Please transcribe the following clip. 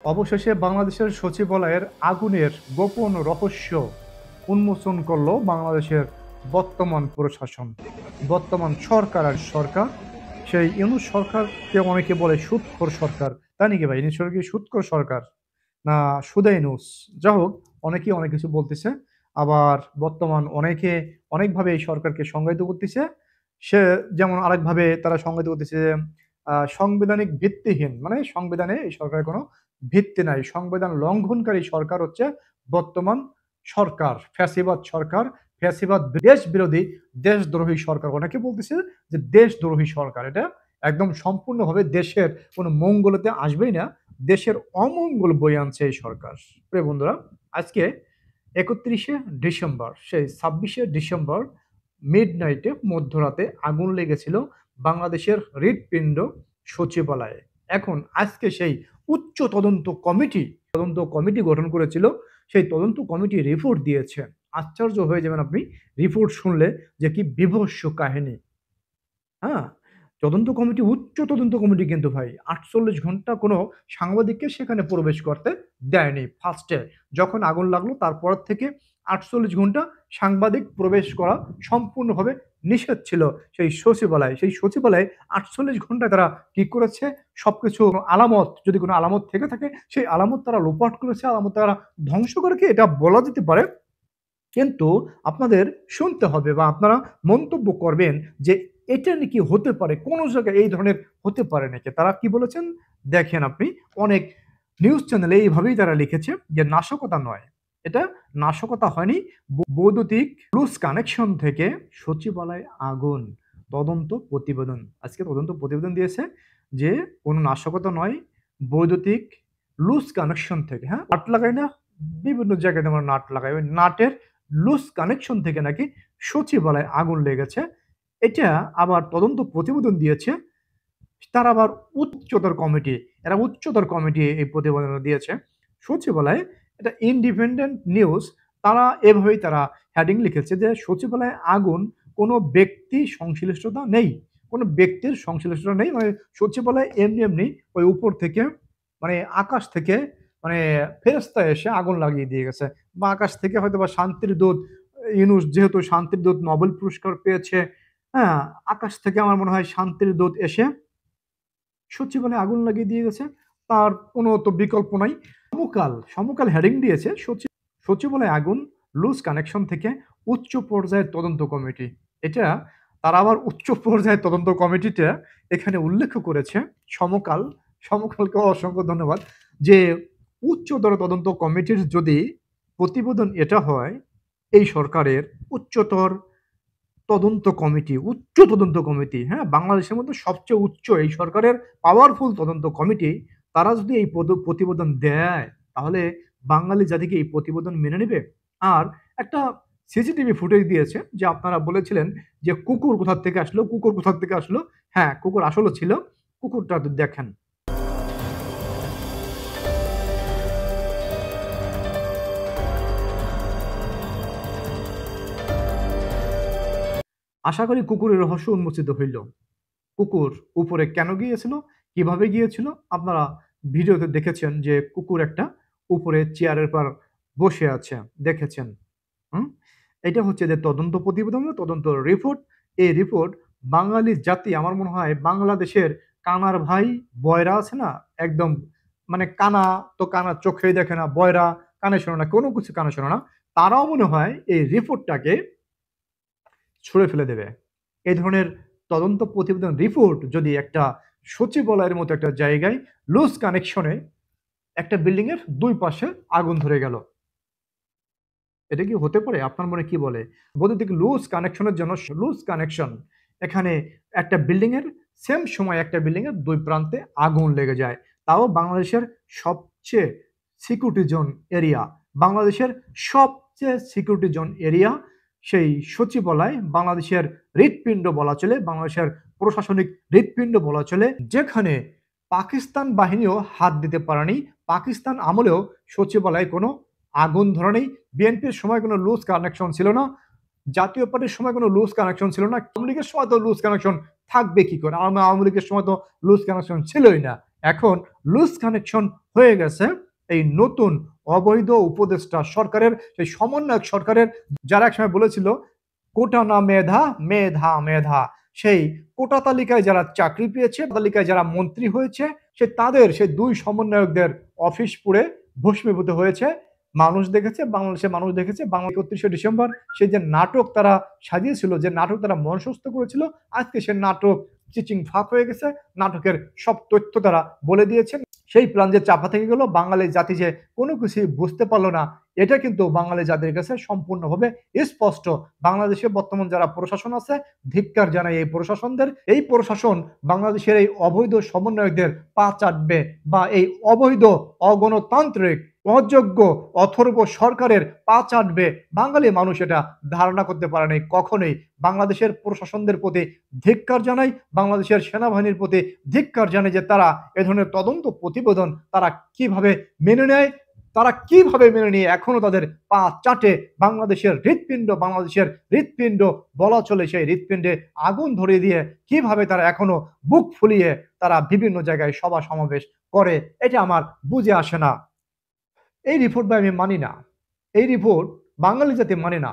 অবশেষে বাংলাদেশের সচিবালয়ের আগুনের গোপন রহস্য উন্মোচন করলো বাংলাদেশের বর্তমান প্রশাসন, বর্তমান সরকার। আর সরকার সেই ইউনূস সরকারকে অনেকে বলে সুদখোর সরকার। তাই নাকি ভাই? নিশ্চয় কি সুদখোর সরকার না সুদে ইউনূস? যা হোক, অনেকেই অনেক কিছু বলতেছে। আবার বর্তমান অনেকে অনেকভাবে এই সরকারকে সংজ্ঞায়িত করতেছে। সে যেমন আরেকভাবে তারা সংজ্ঞায়িত করতেছে যে সাংবিধানিক ভিত্তিহীন, মানে সংবিধানে এই সরকারের কোনো ভিত্তি নাই। সংবিধান লঙ্ঘনকারী সরকার হচ্ছে বর্তমান সরকার, ফ্যাসিবাদ সরকার, ফ্যাসিবাদ দেশ বিরোধী, দেশদ্রোহী সরকার। অনেকে বলতেছে যে দেশদ্রোহী সরকার। এটা একদম সম্পূর্ণভাবে দেশের কোনো মঙ্গলতে আসবেই না, দেশের অমঙ্গল বয়ে আনছে এই সরকার। প্রিয় বন্ধুরা, আজকে ৩১শে ডিসেম্বর, সেই ২৬শে ডিসেম্বর মিড নাইটে, মধ্যরাতে আগুন লেগেছিল বাংলাদেশের হৃৎপিণ্ড সচিবালয়ে। এখন আজকে সেই উচ্চ তদন্ত কমিটি গঠন করেছিল, সেই তদন্ত কমিটি রিপোর্ট দিয়েছে। আশ্চর্য হয়ে যাবেন আপনি রিপোর্ট শুনলে যে কি বীভৎস কাহিনী। হ্যাঁ, উচ্চ তদন্ত কমিটি কিন্তু ভাই ৪৮ ঘন্টা কোনো সাংবাদিককে সেখানে প্রবেশ করতে দেয়নি। ফার্স্টে যখন আগুন লাগলো তারপর থেকে ৪৮ ঘন্টা সাংবাদিক প্রবেশ করা সম্পূর্ণভাবে নিষেধ ছিল সেই সচিবালয়ে। সেই সচিবালয়ে ৪৮ ঘন্টায় তারা কি করেছে? সবকিছু আলামত, যদি কোনো আলামত থেকে থাকে সেই আলামত তারা লোপাট করেছে, আলামত তারা ধ্বংস করেছে, এটা বলা যেতে পারে। কিন্তু আপনাদের শুনতে হবে বা আপনারা মন্তব্য করবেন যে এটা নাকি হতে পারে, কোন জায়গায় এই ধরনের হতে পারে নাকি। তারা কি বলেছেন দেখেন আপনি, অনেক নিউজ চ্যানেলে এইভাবেই তারা লিখেছে যে নাশকতা নয়, এটা নাশকতা হয়নি, বৈদ্যুতিক লুজ কানেকশন থেকে সচিবালয় আগুন, তদন্ত প্রতিবেদন। আজকে তদন্ত প্রতিবেদন দিয়েছে যে কোনো নাশকতা নয়, বৈদ্যুতিক লুজ কানেকশন থেকে। হ্যাঁ, নাট লাগাই না, বিভিন্ন জায়গায় তোমরা নাট লাগাই, ওই নাটের লুজ কানেকশন থেকে নাকি সচিবালয়ে আগুন লেগেছে। এটা আবার তদন্ত প্রতিবেদন দিয়েছে। তার আবার উচ্চতর কমিটি এই প্রতিবেদন দিয়েছে সচিবালয়ে। এটা ইন্ডিপেন্ডেন্ট নিউজ। তারা এভাবেই তারা হেডিং লিখেছে যে সচিবালয়ে আগুন, কোনো ব্যক্তি সংশ্লিষ্টতা নেই, কোনো ব্যক্তির সংশ্লিষ্টতা নেই। মানে সচিবালয়ে এমনি এমনি ওই উপর থেকে, মানে আকাশ থেকে, মানে ফেরেশতা এসে আগুন লাগিয়ে দিয়ে গেছে, বা আকাশ থেকে হয়তোবা শান্তির দূত ইউনূস, যেহেতু শান্তির দূত নোবেল পুরস্কার পেয়েছে, হ্যাঁ, আকাশ থেকে আমার মনে হয় শান্তির দূত এসে সচিবালয়ে আগুন লাগিয়ে দিয়ে গেছে। তার কোনো তো বিকল্প নাই। সমকাল হেডিং দিয়েছে সচিবালয়ে আগুন, লুজ কানেকশন থেকে উচ্চ পর্যায়ের তদন্ত কমিটি। এটা তারা আবার উচ্চ পর্যায়ের তদন্ত কমিটিটা এখানে উল্লেখ করেছে। সমকাল, সমকালকে অসংখ্য ধন্যবাদ যে উচ্চতর তদন্ত কমিটির যদি প্রতিবেদন এটা হয়, এই সরকারের উচ্চ তদন্ত কমিটি, হ্যাঁ, বাংলাদেশের মধ্যে সবচেয়ে উচ্চ, এই সরকারের পাওয়ারফুল তদন্ত কমিটি, তারা যদি এই প্রতিবেদন দেয়, তাহলে বাঙালি জাতিকে এই প্রতিবেদন মেনে নেবে। আর একটা সিসিটিভি ফুটেজ দিয়েছে যে আপনারা বলেছিলেন যে কুকুর কোথা থেকে আসলো। হ্যাঁ, কুকুর আসলে ছিল, কুকুরটা দেখেন। আশা করি কুকুরের রহস্য উন্মোচিত হইল। কুকুর উপরে কেন গিয়েছিল, কিভাবে গিয়েছিল, আপনারা ভিডিওতে দেখেছেন যে কুকুর একটা উপরে চেয়ারের পর বসে আছে, দেখেছেন। হুম, এটা হচ্ছে যে তদন্ত প্রতিবেদন, তদন্ত রিপোর্ট। এই রিপোর্ট বাঙালি জাতি, আমার মনে হয় বাংলাদেশের কানার ভাই বয়রা আছে না, একদম মানে কানা, তো কানা চোখেই দেখে না, বয়রা কানে শোনে না, কোনো কিছু কানে শোনে না, তারাও মনে হয় এই রিপোর্টটাকে ছুঁড়ে ফেলে দেবে। এই ধরনের তদন্ত প্রতিবেদন রিপোর্ট যদি একটা সচিবালয়ের মতো একটা জায়গায় লুজ কানেকশনে একটা বিল্ডিং এর দুই পাশে আগুন ধরে গেল, এটা কি হতে পারে? আপনার মনে কি বলে? বৈদ্যুতিক লুজ কানেকশনের জন্য লুজ কানেকশন, এখানে একটা বিল্ডিং এর সেম সময় একটা বিল্ডিং এর দুই প্রান্তে আগুন লেগে যায়, তাও বাংলাদেশের সবচেয়ে সিকিউরিটি জোন এরিয়া, বাংলাদেশের সবচেয়ে সিকিউরিটি জোন এরিয়া, সেই সচিবালয় বাংলাদেশের হৃৎপিণ্ড বলা চলে, বাংলাদেশের প্রশাসনিক হৃৎপিণ্ড বলা চলে, যেখানে পাকিস্তান বাহিনীও হাত দিতে পারেনি। পাকিস্তান আমলেও সচিবালয়ে কোনো আগুন ধরে নেই। বিএনপির সময় কোনো লুজ কানেকশন ছিল না, জাতীয় পার্টির সময় কোনো লুজ কানেকশন ছিল না, আওয়ামী লীগের সময় তো লুজ কানেকশন থাকবে কি করে? আওয়ামী লীগের সময় তো লুজ কানেকশন ছিলই না। এখন লুজ কানেকশন হয়ে গেছে এই নতুন অবৈধ উপদেষ্টা সরকারের, সেই সমন্বয়ক সরকারের, যারা একসময় বলেছিল কোটা না মেধা, মেধা মেধা। সেই কোটা তালিকায় যারা চাকরি পেয়েছে, তালিকায় যারা মন্ত্রী হয়েছে, সেই দুই সমন্বয়কদের অফিস পুড়ে ভস্মীভূত হয়েছে। মানুষ দেখেছে, বাংলাদেশের মানুষ দেখেছে। বাংলা 31শে ডিসেম্বর সেই যে নাটক তারা সাজিয়েছিল, যে নাটক তারা মঞ্চস্থ করেছিল, আজকে সে নাটক চিচিং ফাঁক হয়ে গেছে। নাটকের সব তথ্য তারা বলে দিয়েছেন। সেই প্ল্যান যে চাপা থেকে গেল, বাঙালি জাতি যে কোনো কিছু বুঝতে পারলো না, এটা কিন্তু বাঙালি জাতির কাছে সম্পূর্ণভাবে স্পষ্ট। বাংলাদেশে বর্তমান যারা প্রশাসন আছে, ধিক্কার জানাই এই প্রশাসনদের। এই প্রশাসন বাংলাদেশের এই অবৈধ সমন্বয়কদের পা চাটবে, বা এই অবৈধ, অগণতান্ত্রিক, অযোগ্য, অথর্ব সরকারের পা চাটবে, বাঙালি মানুষ এটা ধারণা করতে পারে নাই কখনোই। বাংলাদেশের প্রশাসনদের প্রতি ধিক্কার জানাই, বাংলাদেশের সেনাবাহিনীর প্রতি ধিক্কার জানাই, যে তারা এ ধরনের তদন্ত প্রতিবেদন তারা কিভাবে মেনে নেয়, তারা কিভাবে মেনে নিয়ে এখনো তাদের পা চাটে। বাংলাদেশের হৃৎপিণ্ড বলা চলে, সেই হৃৎপিণ্ডে আগুন ধরিয়ে দিয়ে কিভাবে তারা এখনো বুক ফুলিয়ে তারা বিভিন্ন জায়গায় সভা সমাবেশ করে, এটা আমার বুঝে আসে না। এই রিপোর্ট ভাই আমি মানি না। এই রিপোর্ট বাঙালি জাতি মানে না।